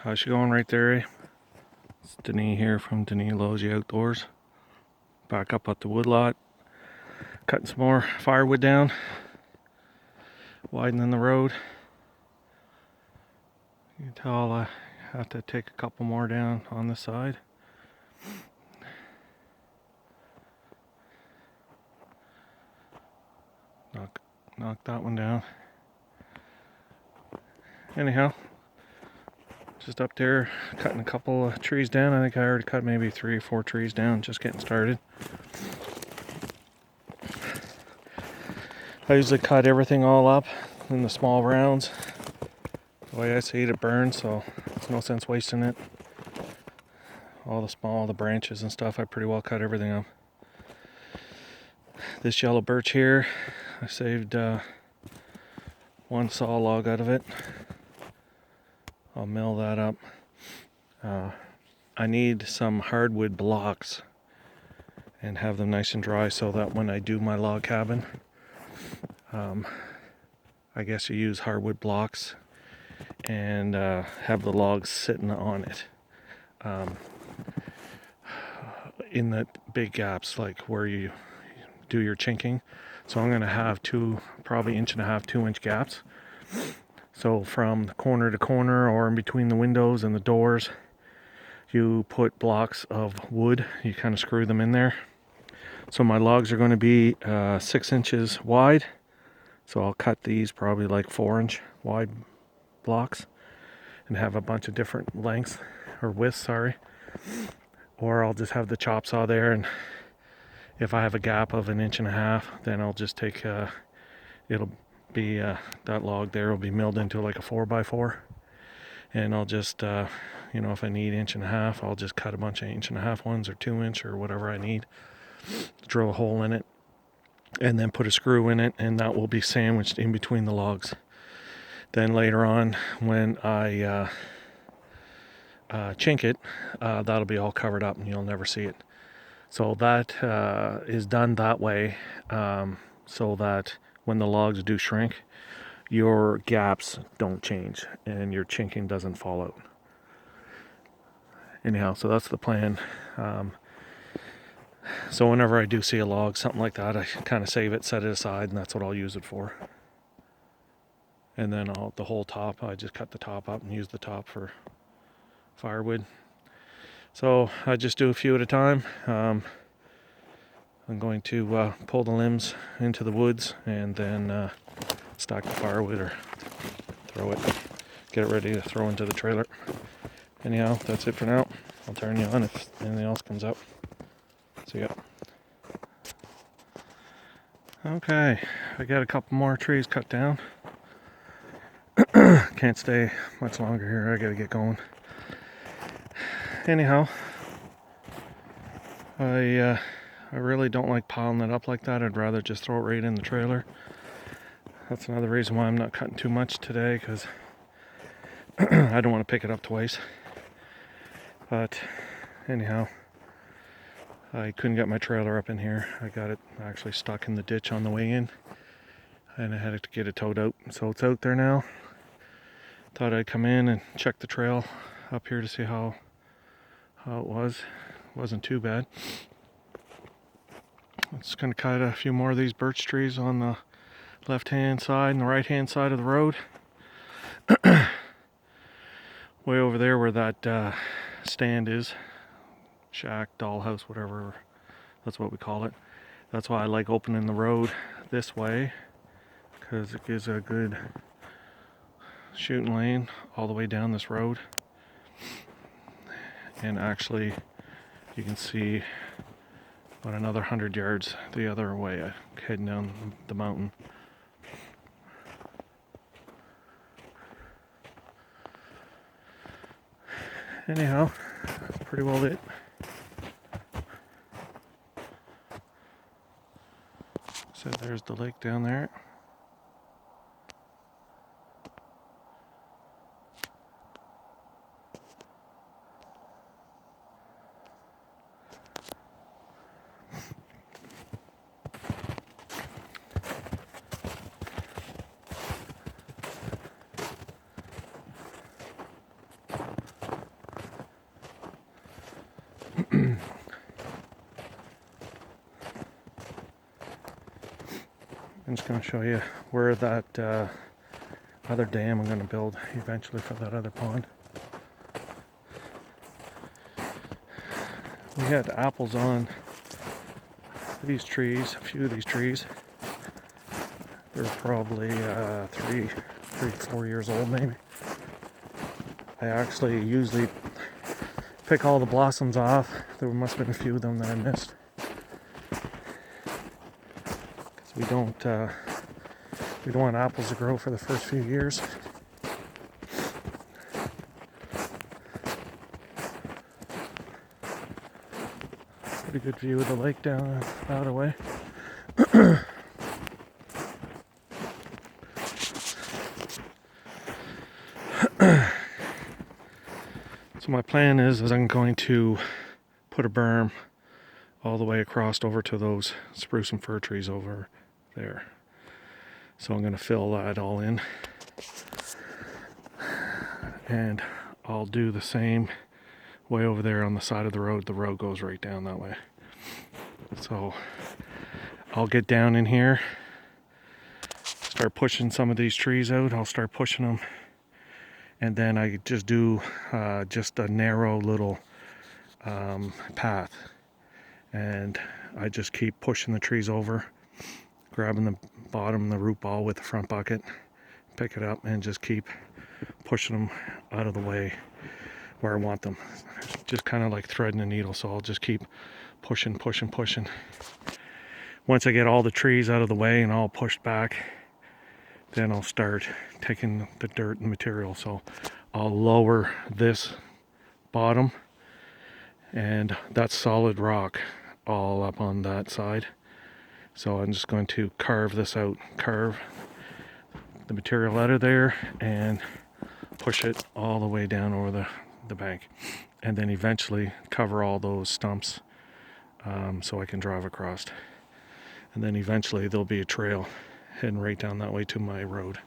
How's she going right there, eh? It's Denis here from Denis Logie Outdoors. Back up at the woodlot. Cutting some more firewood down. Widening the road. You can tell I have to take a couple more down on this side. Knock that one down. Anyhow, just up there cutting a couple of trees down. I think I already cut maybe 3 or 4 trees down, just getting started. I usually cut everything all up in the small rounds. The way I see it, it burns, so there's no sense wasting it. All the branches and stuff, I pretty well cut everything up. This yellow birch here, I saved one saw log out of it. I'll mill that up. I need some hardwood blocks and have them nice and dry so that when I do my log cabin, I guess you use hardwood blocks and have the logs sitting on it in the big gaps, like where you do your chinking. So I'm going to have probably 1.5 to 2 inch gaps. So from the corner to corner or in between the windows and the doors, you put blocks of wood. You kind of screw them in there. So my logs are going to be 6 inches wide. So I'll cut these probably like 4-inch wide blocks and have a bunch of different lengths or widths, sorry. Or I'll just have the chop saw there, and if I have a gap of 1.5 inches, then I'll just take it'll be that log there will be milled into like a 4x4, and I'll just if I need 1.5 inches, I'll just cut a bunch of 1.5 inch ones or 2-inch or whatever I need, drill a hole in it, and then put a screw in it, and that will be sandwiched in between the logs. Then later on, when I chink it, that'll be all covered up and you'll never see it. So that is done that way, so that when the logs do shrink, your gaps don't change and your chinking doesn't fall out. Anyhow, so that's the plan. So whenever I do see a log, something like that, I kind of save it, set it aside, and that's what I'll use it for. And then the whole top, I just cut the top up and use the top for firewood. So I just do a few at a time. I'm going to pull the limbs into the woods and then stack the firewood or get it ready to throw into the trailer. Anyhow, that's it for now. I'll turn you on if anything else comes up. See ya. Okay, I got a couple more trees cut down. Can't stay much longer here. I gotta get going. Anyhow, I really don't like piling it up like that. I'd rather just throw it right in the trailer. That's another reason why I'm not cutting too much today, because I don't want to pick it up twice. But anyhow, I couldn't get my trailer up in here. I got it actually stuck in the ditch on the way in, and I had to get it towed out. So it's out there now. Thought I'd come in and check the trail up here to see how it was. It wasn't too bad. I'm just going to cut a few more of these birch trees on the left hand side and the right hand side of the road. Way over there where that stand is, shack, dollhouse, whatever, that's what we call it. That's why I like opening the road this way, because it gives a good shooting lane all the way down this road. And actually you can see about another 100 yards the other way, heading down the mountain. Anyhow, that's pretty well it. So there's the lake down there. I'm just going to show you where that other dam I'm going to build eventually for that other pond. We had apples on these trees, a few of these trees. They're probably 4 years old maybe. I actually usually pick all the blossoms off. There must have been a few of them that I missed. Because we don't want apples to grow for the first few years. Pretty good view of the lake down that way. So my plan is I'm going to put a berm all the way across over to those spruce and fir trees over there. So I'm going to fill that all in. And I'll do the same way over there on the side of the road. The road goes right down that way. So I'll get down in here, start pushing some of these trees out. I'll start pushing them. And then I just do just a narrow little path. And I just keep pushing the trees over, grabbing the bottom, the root ball with the front bucket, pick it up and just keep pushing them out of the way where I want them. Just kind of like threading a needle, so I'll just keep pushing. Once I get all the trees out of the way and all pushed back, then I'll start taking the dirt and material. So I'll lower this bottom, and that's solid rock all up on that side. So I'm just going to carve this out, carve the material out of there and push it all the way down over the bank, and then eventually cover all those stumps so I can drive across. And then eventually there'll be a trail heading right down that way to my road.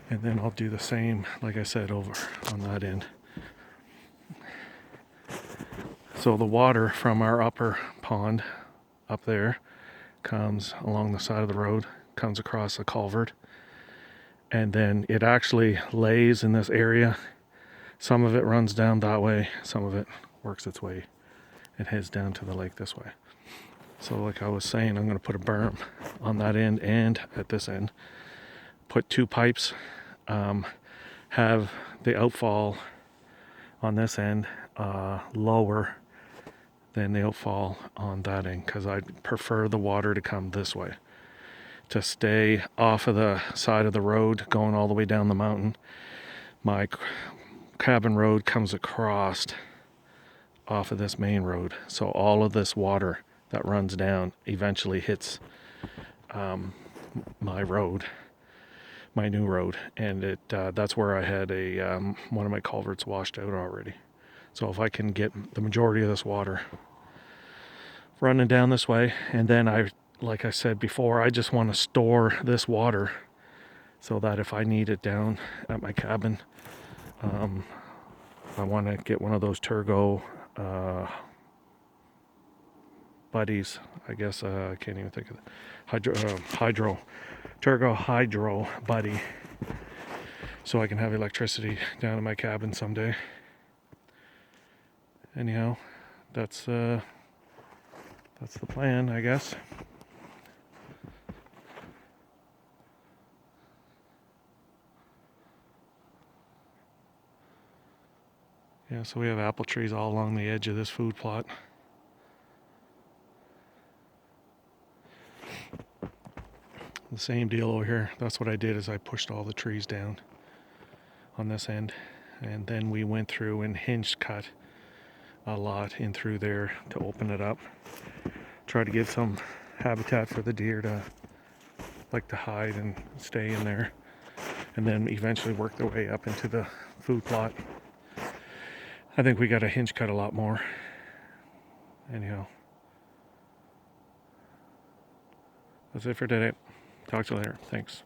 And then I'll do the same, like I said, over on that end. So the water from our upper pond up there comes along the side of the road, comes across a culvert, and then it actually lays in this area. Some of it runs down that way, some of it works its way and heads down to the lake this way. So like I was saying, I'm going to put a berm on that end and at this end. Put 2 pipes, have the outfall on this end lower than the outfall on that end, because I prefer the water to come this way, to stay off of the side of the road going all the way down the mountain. My cabin road comes across off of this main road, so all of this water that runs down eventually hits my road, my new road, and that's where I had one of my culverts washed out already. So if I can get the majority of this water running down this way, and then like I said before, I just want to store this water so that if I need it down at my cabin, I want to get one of those Turgo buddies. I guess I can't even think of it. Turgo Hydro buddy, so I can have electricity down in my cabin someday. Anyhow, that's the plan, I guess. Yeah, so we have apple trees all along the edge of this food plot. The same deal over here. That's what I did, is I pushed all the trees down on this end, and then we went through and hinge cut a lot in through there to open it up. Try to give some habitat for the deer to like to hide and stay in there, and then eventually work their way up into the food plot. I think we got to hinge cut a lot more. Anyhow, that's it for today. Talk to you later. Thanks.